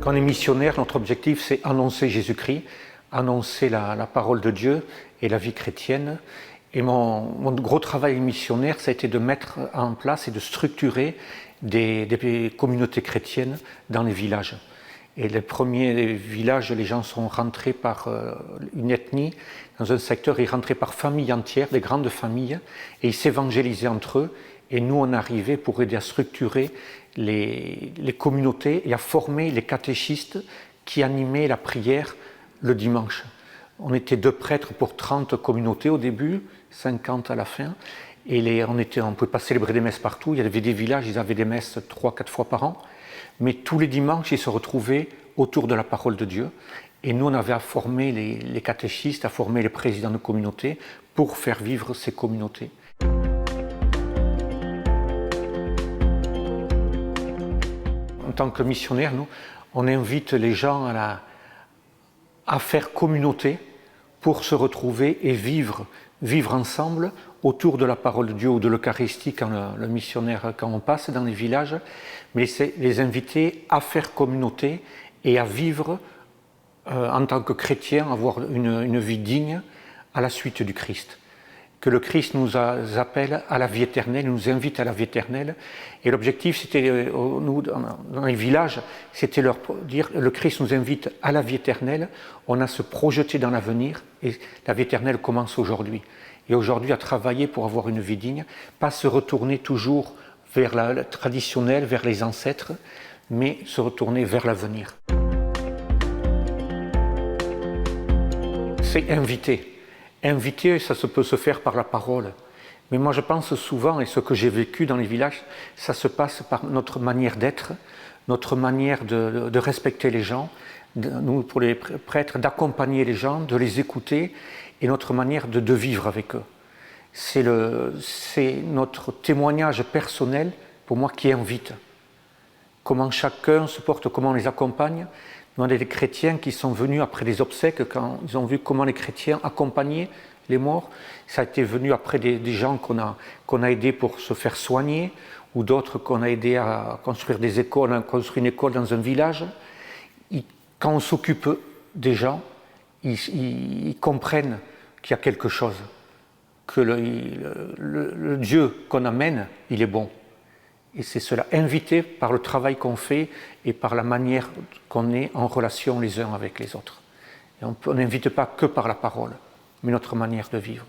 Quand on est missionnaire, notre objectif c'est annoncer Jésus-Christ, annoncer la parole de Dieu et la vie chrétienne. Et mon gros travail missionnaire, ça a été de mettre en place et de structurer des communautés chrétiennes dans les villages. Et les premiers villages, les gens sont rentrés par une ethnie, dans un secteur, ils rentraient par famille entière, des grandes familles, et ils s'évangélisaient entre eux. Et nous, on arrivait pour aider à structurer les communautés et à former les catéchistes qui animaient la prière le dimanche. On était 2 prêtres pour 30 communautés au début, 50 à la fin. Et on pouvait pas célébrer des messes partout. Il y avait des villages, ils avaient des messes 3-4 fois par an. Mais tous les dimanches, ils se retrouvaient autour de la parole de Dieu. Et nous, on avait à former les catéchistes, à former les présidents de communautés pour faire vivre ces communautés. En tant que missionnaire, nous, on invite les gens à faire communauté pour se retrouver et vivre ensemble autour de la parole de Dieu ou de l'Eucharistie quand le missionnaire, quand on passe dans les villages, mais c'est les inviter à faire communauté et à vivre en tant que chrétien, avoir une vie digne à la suite du Christ. Que le Christ nous appelle à la vie éternelle, nous invite à la vie éternelle. Et l'objectif, c'était, nous, dans les villages, c'était leur dire, le Christ nous invite à la vie éternelle, on a se projeter dans l'avenir, et la vie éternelle commence aujourd'hui. Et aujourd'hui, à travailler pour avoir une vie digne, pas se retourner toujours vers la traditionnelle, vers les ancêtres, mais se retourner vers l'avenir. C'est inviter. Inviter, ça peut se faire par la parole. Mais moi je pense souvent, et ce que j'ai vécu dans les villages, ça se passe par notre manière d'être, notre manière de respecter les gens, nous pour les prêtres, d'accompagner les gens, de les écouter, et notre manière de vivre avec eux. C'est notre témoignage personnel, pour moi, qui invite. Comment chacun se porte, comment on les accompagne. Nous, on a des chrétiens qui sont venus après les obsèques, quand ils ont vu comment les chrétiens accompagnaient les morts. Ça a été venu après des gens qu'on a aidés pour se faire soigner, ou d'autres qu'on a aidés à construire des écoles. On a construit une école dans un village. Quand on s'occupe des gens, ils comprennent qu'il y a quelque chose, que le Dieu qu'on amène, il est bon. Et c'est cela, invité par le travail qu'on fait et par la manière qu'on est en relation les uns avec les autres. Et on n'invite pas que par la parole, mais notre manière de vivre.